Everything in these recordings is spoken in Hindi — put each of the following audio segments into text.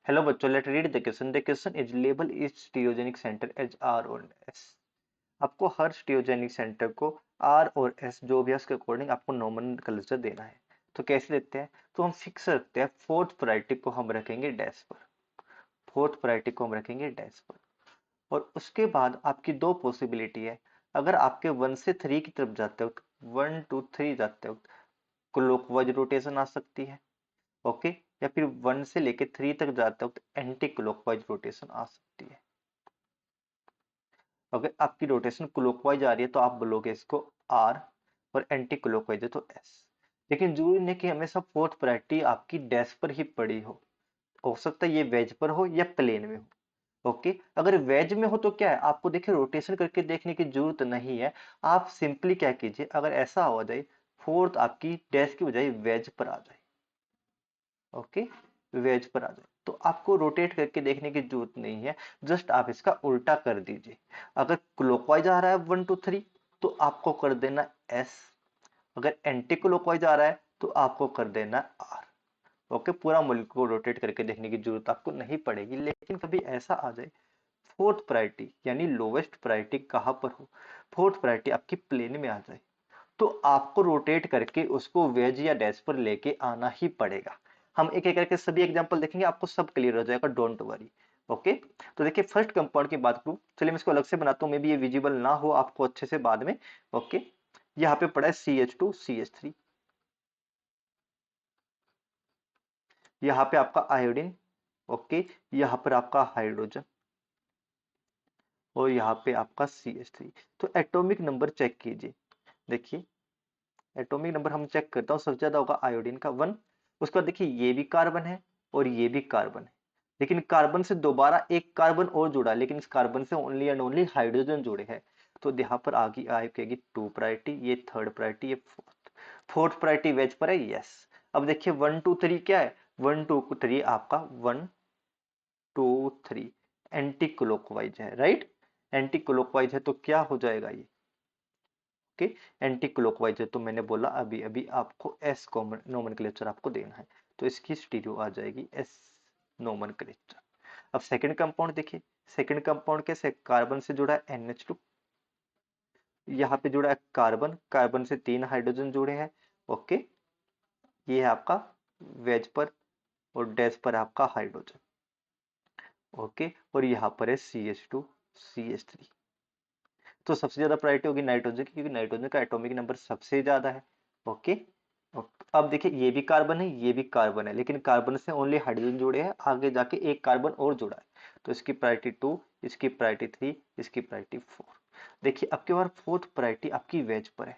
हेलो बच्चों, let read the question. The question is label is stereogenic centre as R और एस। आपको हर स्टीरियोजेनिक सेंटर को आर और एस जो भी है उसके अकॉर्डिंग आपको नोमेनक्लेचर देना है। तो कैसे देते हैं? तो हम फिक्स रखते हैं, फोर्थ प्रायोरिटी को हम रखेंगे डैश पर, फोर्थ प्रायोरिटी को हम रखेंगे डैश पर। और उसके बाद आपकी दो पॉसिबिलिटी है। अगर आपके 1 से 3 की तरफ जाते वक्त, 1 2 3 जाते वक्त क्लॉकवाइज रोटेशन आ सकती है, ओके, या फिर 1 से लेके 3 तक जाते वक्त एंटी क्लॉकवाइज रोटेशन आ सकती है। अगर आपकी रोटेशन क्लॉकवाइज आ रही है तो आप बोलोगे इसको आर, और एंटी क्लॉकवाइज है तो एस। लेकिन जरूरी नहीं कि हमेशा फोर्थ प्रायोरिटी आपकी डैश पर ही पड़ी हो सकता है ये वेज पर हो या प्लेन में हो। ओके, अगर वेज में हो तो क्या है, आपको देखिए रोटेशन करके देखने की जरूरत नहीं है। आप सिंपली क्या कीजिए, अगर ऐसा हो जाए फोर्थ आपकी डैश की बजाय वेज पर आ जाए, ओके, वेज पर आ जाए, तो आपको रोटेट करके देखने की जरूरत नहीं है। जस्ट आप इसका उल्टा कर दीजिए। अगर क्लॉकवाइज आ रहा है 1 2 3 तो आपको कर देना एस, अगर एंटी क्लॉकवाइज आ रहा है तो आपको कर देना आर। ओके, पूरा मुल्क को रोटेट करके देखने की जरूरत आपको नहीं पड़ेगी। लेकिन कभी ऐसा आ जाए फोर्थ प्रायोरिटी यानी लोवेस्ट प्रायोरिटी कहां पर हो, फोर्थ प्रायोरिटी आपकी प्लेन में आ जाए, तो आपको रोटेट करके उसको वेज या डैश पर लेके आना ही पड़ेगा। हम एक एक करके सभी एग्जांपल देखेंगे, आपको सब क्लियर हो जाएगा, डोंट वरी। ओके, तो देखिए फर्स्ट कंपाउंड की बात करूं, चलिए मैं इसको अलग से बनाता हूं, मे बी ये विजिबल ना हो आपको अच्छे से बाद में। ओके, यहाँ पे पड़ा है CH2CH3, यहाँ पे आपका आयोडीन, ओके, यहाँ पर आपका हाइड्रोजन, और यहाँ पे आपका CH3। तो एटॉमिक नंबर चेक कीजिए, देखिए एटॉमिक नंबर हम चेक करता हूँ, सबसे ज्यादा होगा आयोडीन का 1। उसके बाद देखिए ये भी कार्बन है और ये भी कार्बन है, लेकिन कार्बन से दोबारा एक कार्बन और जुड़ा है, लेकिन इस कार्बन से ओनली एंड ओनली हाइड्रोजन जुड़े हैं। तो यहाँ पर आगे आएगी 2 प्रायोरिटी, ये थर्ड प्रायोरिटी, ये फोर्थ। फोर्थ प्रायोरिटी वेज पर है, यस। अब देखिए 1 2 3 क्या है, 1 2 3 आपका 1 2 3 एंटी क्लॉकवाइज है, राइट। एंटी क्लॉकवाइज है तो क्या हो जाएगा ये, ओके, एंटी क्लॉकवाइज है तो मैंने बोला अभी अभी आपको एस कॉमन नोमेनक्लेचर आपको देना है, तो इसकी स्टीरियो आ जाएगी एस नोमेनक्लेचर। अब सेकंड कंपाउंड देखिए, सेकंड कंपाउंड कैसे, कार्बन से जुड़ा है NH2, यहाँ पे जुड़ा है कार्बन, कार्बन से 3 हाइड्रोजन जुड़े हैं, ओके, ये है आपका वेज पर, और डैश पर आपका हाइड्रोजन, ओके, और यहाँ पर है CH2CH3। तो सबसे ज्यादा प्रायोरिटी होगी नाइट्रोजन की, क्योंकि नाइट्रोजन का एटॉमिक नंबर सबसे ज्यादा है, ओके। अब देखिए ये भी कार्बन है, ये भी कार्बन है, लेकिन कार्बन से ओनली हाइड्रोजन जुड़े हैं, आगे जाके एक कार्बन और जुड़ा है, तो इसकी प्रायोरिटी 2, इसकी प्रायोरिटी 3, इसकी प्रायोरिटी 4। देखिए अब की बार फोर्थ प्रायोरिटी आपकी वेज पर है,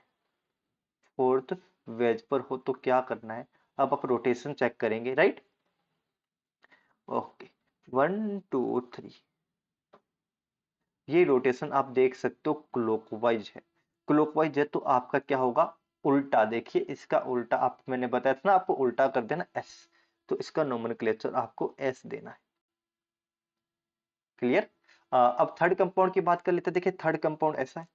फोर्थ वेज पर हो तो क्या करना है, अब आप रोटेशन चेक करेंगे, राइट। ओके, 1 2 3, ये रोटेशन आप देख सकते हो क्लॉकवाइज है, क्लॉकवाइज है तो आपका क्या होगा, उल्टा। देखिए इसका उल्टा, आप मैंने बताया था ना आपको उल्टा कर देना एस, तो इसका नोमेनक्लेचर आपको एस देना है, क्लियर। अब थर्ड कंपाउंड की बात कर लेते हैं। देखिए थर्ड कंपाउंड ऐसा है,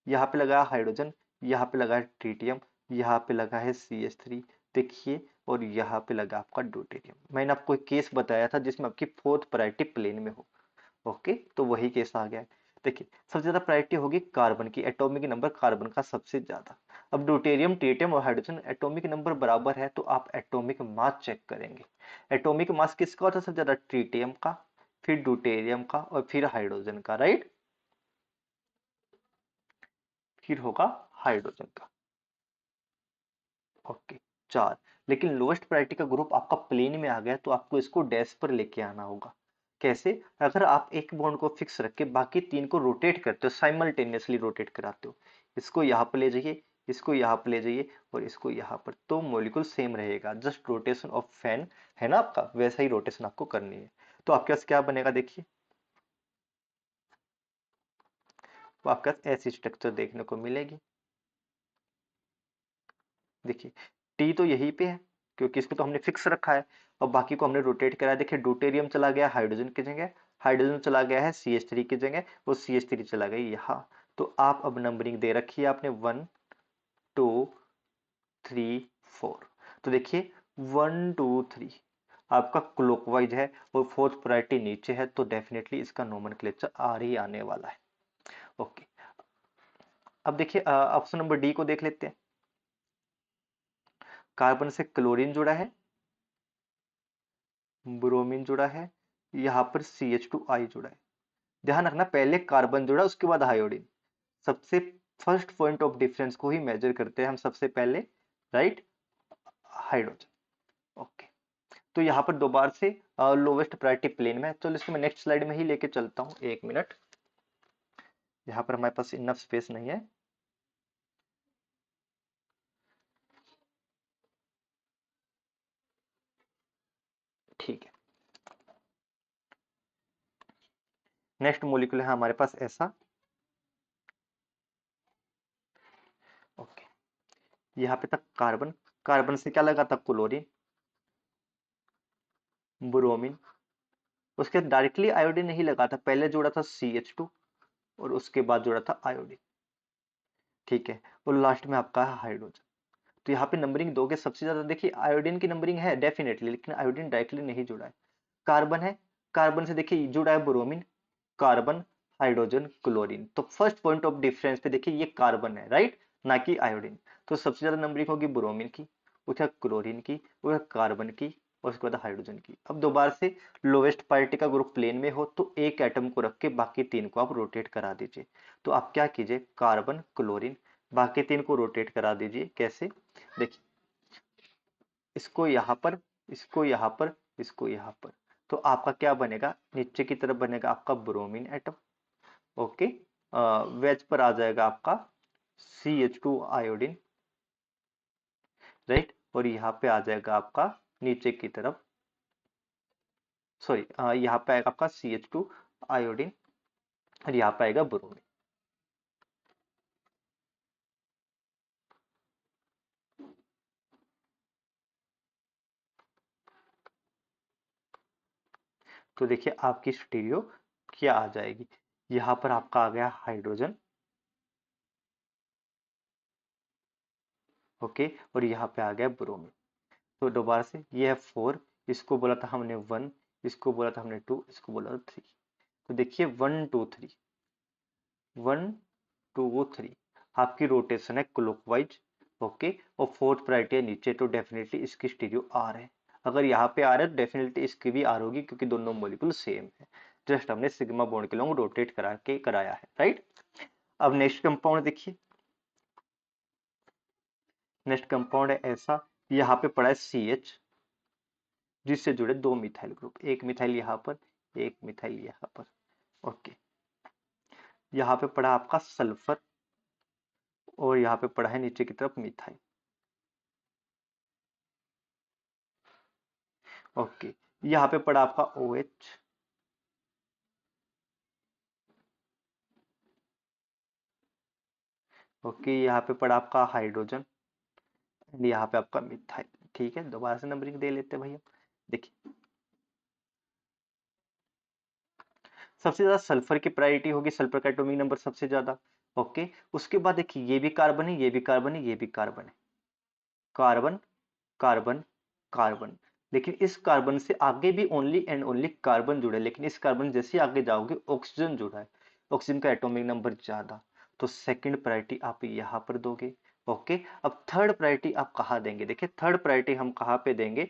यहाँ पे लगा है हाइड्रोजन, यहाँ पे लगा है ट्रीटियम, यहाँ पे लगा है CH3, देखिए, और यहाँ पे लगा आपका ड्यूटेरियम। मैंने आपको एक केस बताया था जिसमें आपकी फोर्थ प्रायोरिटी प्लेन में हो, ओके, तो वही केस आ गया है। देखिए सबसे ज्यादा प्रायोरिटी होगी कार्बन की, एटॉमिक नंबर कार्बन का सबसे ज्यादा। अब ड्यूटेरियम ट्रिटियम और हाइड्रोजन एटॉमिक नंबर बराबर है, तो आप एटॉमिक मास चेक करेंगे। एटॉमिक मास किसका होता है सबसे ज्यादा, ट्रिटियम का, फिर ड्यूटेरियम का, और फिर हाइड्रोजन का, राइट, फिर होगा हाइड्रोजन का, ओके, 4। लेकिन लोएस्ट प्रायोरिटी का ग्रुप आपका प्लेन में आ गया, तो आपको इसको डैश पर लेके आना होगा। कैसे, अगर आप एक बॉन्ड को फिक्स रख के बाकी 3 को रोटेट करते हो, साइमल्टेनियसली रोटेट कराते हो, इसको यहाँ पर ले जाइए, इसको यहाँ पर ले जाइए, और इसको यहाँ पर, तो मॉलिक्यूल सेम रहेगा, जस्ट रोटेशन ऑफ फैन है ना आपका, वैसा ही रोटेशन आपको करनी है। तो आपके पास क्या बनेगा, देखिए तो आपके पास ऐसी स्ट्रक्चर देखने को मिलेगी। देखिए टी तो यहीं पे है, क्योंकि इसको तो हमने फिक्स रखा है, और बाकी को हमने रोटेट कराया। देखिए ड्यूटेरियम चला गया हाइड्रोजन की जगह, हाइड्रोजन चला गया है CH3 की जगह, वो CH3 चला गया यहाँ। तो आप अब नंबरिंग दे रखी है आपने 1 2 3 4। तो देखिए 1 2 3, आपका क्लॉकवाइज है और फोर्थ प्रायोरिटी नीचे है, तो डेफिनेटली इसका नोमेनक्लेचर आर ही आने वाला है। ओके, अब देखिए ऑप्शन नंबर डी को देख लेते हैं। कार्बन से क्लोरीन जुड़ा है, ब्रोमीन जुड़ा है, यहाँ पर CH2I जुड़ा है। ध्यान रखना, पहले कार्बन जुड़ा उसके बाद आयोडीन। सबसे फर्स्ट पॉइंट ऑफ डिफरेंस को ही मेजर करते हैं हम सबसे पहले, राइट, हाइड्रोजन। ओके, तो यहाँ पर दोबारा से लोवेस्ट प्रायोरिटी प्लेन में है। चलो इसको मैं नेक्स्ट स्लाइड में ही लेके चलता हूँ, एक मिनट, यहाँ पर हमारे पास इनफ स्पेस नहीं है। ठीक है, नेक्स्ट मोलिक्यूल है हमारे पास ऐसा। ओके, यहाँ पे तक कार्बन, कार्बन से क्या लगा था, क्लोरीन, ब्रोमीन, उसके डायरेक्टली आयोडीन नहीं लगा था, पहले जोड़ा था CH2 और उसके बाद जोड़ा था आयोडीन। ठीक है, और लास्ट में आपका है हाइड्रोजन। तो यहाँ पे नंबरिंग दोगे सबसे ज्यादा, देखिए आयोडीन की नंबरिंग है डेफिनेटली, लेकिन आयोडीन डायरेक्टली नहीं जुड़ा है। कार्बन है, कार्बन से देखिए जुड़ा है ब्रोमीन, कार्बन, हाइड्रोजन, क्लोरीन। तो फर्स्ट पॉइंट ऑफ डिफरेंस पे देखिए ये कार्बन है, राइट, ना कि आयोडीन। तो सबसे ज्यादा नंबरिंग होगी ब्रोमीन की, उसके बाद क्लोरीन की, उसके बाद कार्बन की, और उसके बाद हाइड्रोजन की। अब दोबारा से लोवेस्ट पार्टी का ग्रुप प्लेन में हो तो एक एटम को रख के बाकी तीन को आप रोटेट करा दीजिए। तो आप क्या कीजिए, कार्बन, क्लोरीन, बाकी तीन को रोटेट करा दीजिए। कैसे, देखिए, इसको यहाँ पर, इसको यहाँ पर, इसको यहाँ पर, तो आपका क्या बनेगा, नीचे की तरफ बनेगा आपका ब्रोमीन एटम। ओके, वेज पर आ जाएगा आपका CH2 आयोडीन, राइट, और यहाँ पे आ जाएगा आपका नीचे की तरफ, सॉरी, यहाँ पे आएगा आपका CH2 आयोडीन और यहाँ पे आएगा ब्रोमीन। तो देखिए आपकी स्टीरियो क्या आ जाएगी, यहाँ पर आपका आ गया हाइड्रोजन, ओके, और यहाँ पे आ गया ब्रोमीन। तो दोबारा से ये है 4, इसको बोला था हमने 1, इसको बोला था हमने 2, इसको बोला था 3। तो देखिए 1 2 3, 1 2 3 आपकी रोटेशन है क्लॉकवाइज। ओके, और फोर्थ प्रायोरिटी है नीचे, तो डेफिनेटली इसकी स्टीरियो आर है। अगर यहाँ पे आर है तो डेफिनेटली इसकी भी आर होगी, क्योंकि दोनों मॉलिक्यूल सेम है। जस्ट हमने सिग्मा बॉन्ड के लॉन्ग रोटेट करा के कराया है, राइट। अब नेक्स्ट कंपाउंड देखिए, नेक्स्ट कंपाउंड है ऐसा, यहाँ पे पड़ा है CH, जिससे जुड़े दो मिथाइल ग्रुप, एक मिथाइल यहाँ पर, एक मिथाइल यहाँ पर। ओके, यहाँ पे पड़ा आपका सल्फर और यहाँ पे पड़ा है नीचे की तरफ मिथाइल। ओके, यहाँ पे पड़ा आपका OH, ओके, यहाँ पे पड़ा आपका हाइड्रोजन, एंड यहाँ पे आपका मिथाइल। ठीक है, दोबारा से नंबरिंग दे लेते हैं भैया। देखिए सबसे ज्यादा सल्फर की प्रायोरिटी होगी, सल्फर का एटॉमिक नंबर सबसे ज्यादा। ओके, उसके बाद देखिए ये भी कार्बन है, ये भी कार्बन है, ये भी कार्बन है, कार्बन, कार्बन, कार्बन। लेकिन इस कार्बन से आगे भी ओनली एंड ओनली कार्बन जुड़ा है, लेकिन इस कार्बन जैसे आगे जाओगे ऑक्सीजन जुड़ा है, ऑक्सीजन का एटॉमिक नंबर ज्यादा। तो सेकंड प्रायोरिटी आप यहाँ पर दोगे। ओके, अब थर्ड प्रायोरिटी आप कहाँ देंगे, देखिए थर्ड प्रायोरिटी हम कहाँ पे देंगे,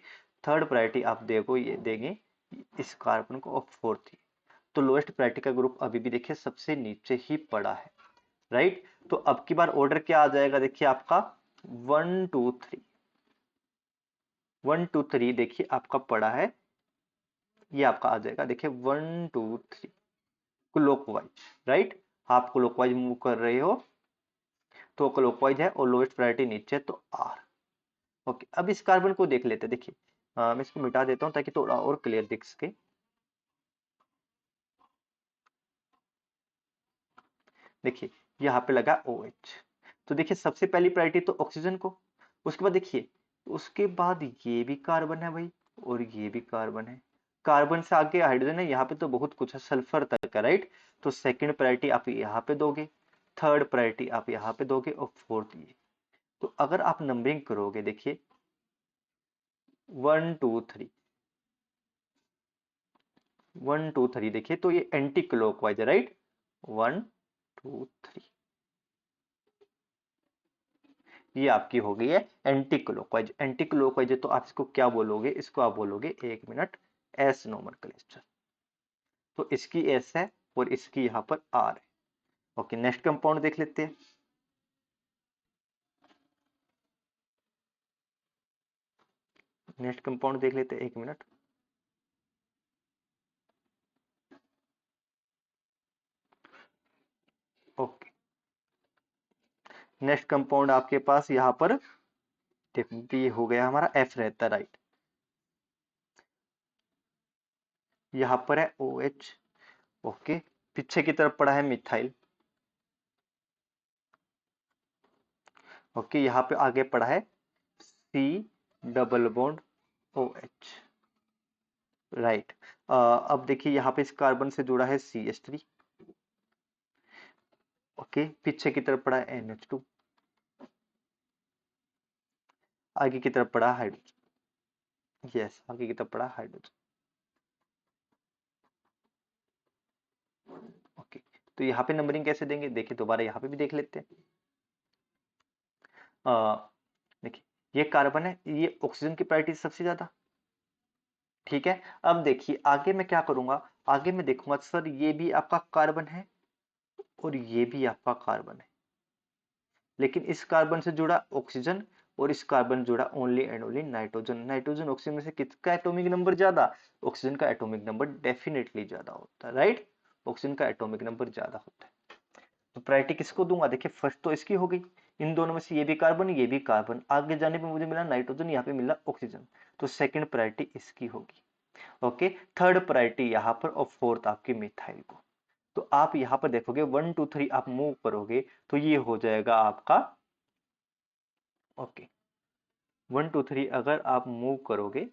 थर्ड प्रायोरिटी आप देखो ये देंगे इस कार्बन को, और फोर्थ, तो लोएस्ट प्रायोरिटी का ग्रुप अभी भी देखिए सबसे नीचे ही पड़ा है, राइट। तो अब की बार ऑर्डर क्या आ जाएगा, देखिए आपका 1 2 3, 1 2 3 देखिए आपका पड़ा है, ये आपका आ जाएगा, देखिए 1 2 3 क्लॉकवाइज, राइट। आप क्लॉकवाइज मूव कर रहे हो तो क्लॉकवाइज है, और लोएस्ट प्रायोरिटी नीचे तो आर। ओके, अब इस कार्बन को देख लेते हैं। देखिए मैं इसको मिटा देता हूँ ताकि थोड़ा और क्लियर दिख सके। देखिए यहाँ पे लगा OH, तो देखिए सबसे पहली प्रायोरिटी तो ऑक्सीजन को, उसके बाद देखिए, उसके बाद ये भी कार्बन है भाई, और ये भी कार्बन है, कार्बन से आगे हाइड्रोजन है, यहाँ पे तो बहुत कुछ है, सल्फर तक है, राइट। तो सेकंड प्रायोरिटी आप यहाँ पे दोगे, थर्ड प्रायोरिटी आप यहाँ पे दोगे, और फोर्थ ये। तो अगर आप नंबरिंग करोगे देखिए 1 2 3, 1 2 3 देखिए, तो ये एंटी क्लॉकवाइज है, राइट। 1 2 3, ये आपकी हो गई है एंटी क्लॉकवाइज। एंटी क्लॉकवाइज है तो आप इसको क्या बोलोगे, इसको आप बोलोगे, एक मिनट, एस नोमेनक्लेचर। तो इसकी एस है और इसकी यहाँ पर आर है। ओके, नेक्स्ट कंपाउंड देख लेते हैं। नेक्स्ट कंपाउंड देख लेते हैं, एक मिनट। ओके, नेक्स्ट कंपाउंड आपके पास यहाँ पर ये हो गया हमारा एफ रहता है, राइट। यहाँ पर है ओ एच। ओके, पीछे की तरफ पड़ा है मिथाइल। ओके, यहाँ पे आगे पड़ा है C double bond O H, right. अब देखिए यहाँ पे इस कार्बन से जुड़ा है सी एच थ्री। ओके, पीछे की तरफ पड़ा है NH2, आगे की तरफ पड़ा हाइड्रोजन। यस, आगे की तरफ पड़ा हाइड्रोजन। ओके, तो यहाँ पे नंबरिंग कैसे देंगे, देखिए दोबारा यहाँ पे भी देख लेते हैं। देखिए, ये कार्बन है, ये ऑक्सीजन की प्रायोरिटी सबसे ज्यादा, ठीक है। अब देखिए आगे मैं क्या करूंगा, आगे मैं देखूंगा सर ये भी आपका कार्बन है और ये भी आपका कार्बन है, लेकिन इस कार्बन से जुड़ा ऑक्सीजन और इस कार्बन जुड़ा only and only nitrogen. Nitrogen oxygen में से किसका एटॉमिक नंबर ज्यादा, ऑक्सीजन का एटॉमिक नंबर डेफिनेटली ज्यादा होता है, राइट। ऑक्सीजन का एटॉमिक नंबर ज्यादा होता है। तो प्रायोरिटी किसको दूंगा, देखिए फर्स्ट तो इसकी हो गई, इन दोनों में से ये भी कार्बन ये भी कार्बन, आगे जाने पे मुझे मिला नाइट्रोजन, यहाँ पे मिला ऑक्सीजन, तो सेकंड प्रायोरिटी इसकी होगी। ओके, थर्ड प्रायोरिटी यहाँ पर और फोर्थ आपकी मिथाइल को। तो आप यहाँ पर देखोगे 1 2 3 आप मूव करोगे तो ये हो जाएगा आपका, ओके 1 2 3 अगर आप मूव करोगे,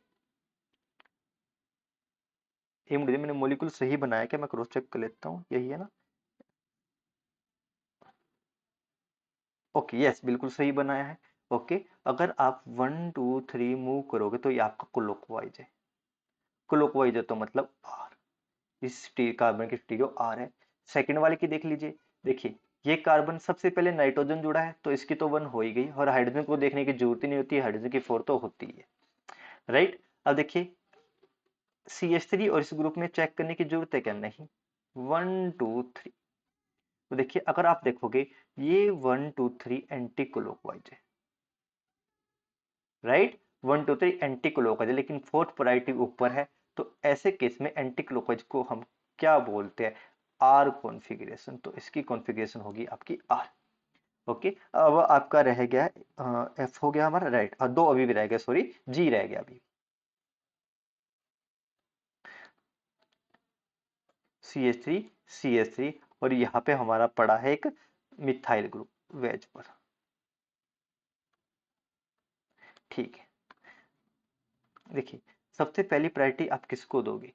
ये मुझे मैंने मॉलिक्यूल सही बनाया क्या, मैं क्रॉस चेक कर लेता हूँ, यही है ना। ओके, यस बिल्कुल सही बनाया है। ओके, अगर आप 1 2 3 मूव करोगे तो ये आपका क्लॉकवाइज है। क्लॉकवाइज है तो मतलब आर, इस कार्बन की स्टीरियो आर है। सेकंड वाले की देख लीजिए, देखिए ये कार्बन सबसे पहले नाइट्रोजन जुड़ा है तो इसकी तो 1 हो ही गई, और हाइड्रोजन को देखने की जरूरत ही नहीं होती, हाइड्रोजन की 4 तो होती है, राइट। अब देखिए CH3 और इस ग्रुप में चेक करने की जरूरत है क्या, नहीं। 1 2 3, तो देखिए अगर आप देखोगे ये 1 2 3 एंटी क्लॉकवाइज है, राइट। 1 2 3 एंटी क्लॉकवाइज है, लेकिन फोर्थ प्रायोरिटी ऊपर है, तो ऐसे केस में एंटी क्लॉकवाइज को हम क्या बोलते हैं, आर कॉन्फ़िगरेशन। तो इसकी कॉन्फ़िगरेशन होगी आपकी आर। ओके, अब आपका रह गया एफ हो गया हमारा, राइट, और दो अभी भी रह गया, सॉरी जी रह गया अभी, CH3 CH3, और यहाँ पे हमारा पड़ा है एक मिथाइल ग्रुप वेज पर, ठीक है। देखिए सबसे पहली प्रायोरिटी आप किसको दोगे,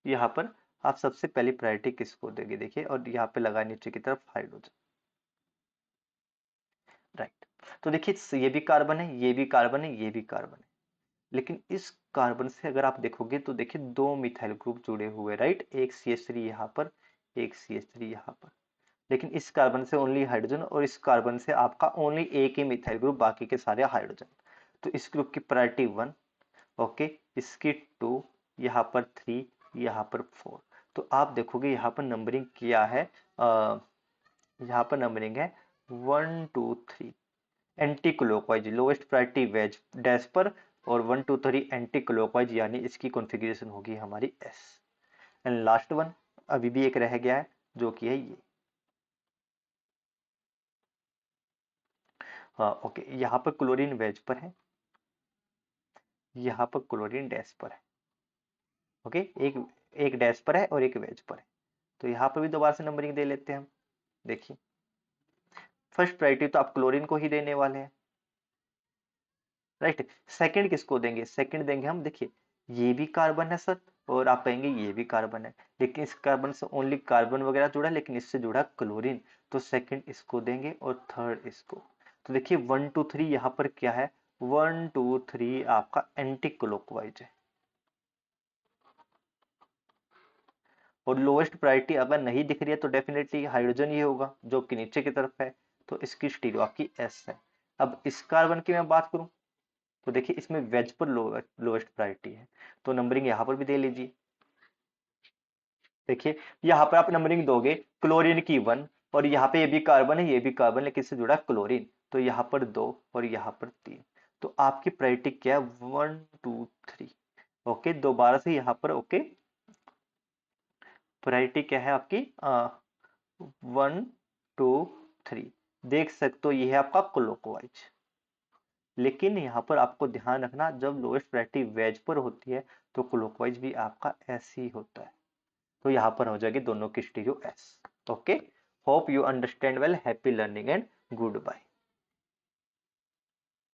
यहाँ पर आप सबसे पहली प्रायोरिटी किसको देंगे, देखिए, और यहाँ पे लगा नीचे की तरफ हाइड्रोजन, राइट। तो देखिए ये भी कार्बन है, ये भी कार्बन है, ये भी कार्बन है, लेकिन इस कार्बन से अगर आप देखोगे तो देखिए दो मिथाइल ग्रुप जुड़े हुए, राइट, एक CH3 यहाँ पर, एक CH3 यहाँ पर, लेकिन इस कार्बन से ओनली हाइड्रोजन और इस कार्बन से आपका ओनली एक ही मिथाइल ग्रुप, बाकी के सारे हाइड्रोजन। तो इस ग्रुप की प्रायोरिटी 1, ओके, इसकी 2, यहाँ पर 3, यहाँ पर 4। तो आप देखोगे यहाँ पर नंबरिंग किया है, यहाँ पर नंबरिंग है 1 2 3 anti clockwise, lowest priority veg dash पर, और 1 2 3 एंटी क्लॉकवाइज, यानी इसकी कॉन्फ़िगरेशन होगी हमारी एस। एंड लास्ट वन अभी भी एक रह गया है, जो कि है ये, हाँ ओके, यहाँ पर क्लोरीन वेज पर है, यहाँ पर क्लोरीन डैश पर है। ओके, एक एक डैश पर है और एक वेज पर है, तो यहाँ पर भी दोबारा से नंबरिंग दे लेते हैं हम। देखिए फर्स्ट प्रायोरिटी तो आप क्लोरीन को ही देने वाले हैं, राइट। सेकंड किसको देंगे, सेकंड देंगे हम, देखिए ये भी कार्बन है सर, और आप कहेंगे ये भी कार्बन है, लेकिन इस कार्बन से ओनली कार्बन वगैरह जुड़ा है, लेकिन इससे जुड़ा क्लोरीन, तो सेकंड इसको देंगे और थर्ड इसको। तो देखिए 1 2 3 यहाँ पर क्या है, 1 2 3 आपका एंटी क्लॉकवाइज है, और लोएस्ट प्रायोरिटी अगर नहीं दिख रही है तो डेफिनेटली हाइड्रोजन ही होगा जो कि नीचे की तरफ है, तो इसकी स्टीरियो आपकी एस है। अब इस कार्बन की मैं बात करूं तो देखिए इसमें वेज पर लोएस्ट प्रायोरिटी है, तो नंबरिंग यहाँ पर भी दे लीजिए। देखिए यहाँ पर आप नंबरिंग दोगे क्लोरीन की 1, और यहाँ पे ये भी कार्बन है ये भी कार्बन, लेकिन इससे जुड़ा क्लोरीन, तो यहाँ पर 2 और यहाँ पर 3। तो आपकी प्रायोरिटी क्या है, 1 2 3। ओके, दोबारा से यहाँ पर ओके, प्रायोरिटी क्या है आपकी 1 2 3। देख सकते हो ये है आपका क्लॉकवाइज। लेकिन यहाँ पर आपको ध्यान रखना, जब लोएस्ट प्रायोरिटी वेज पर होती है तो क्लॉकवाइज भी आपका ऐसे ही होता है। तो यहाँ पर हो जाएगी दोनों की stereo S. Okay, hope you understand well, happy learning and good bye.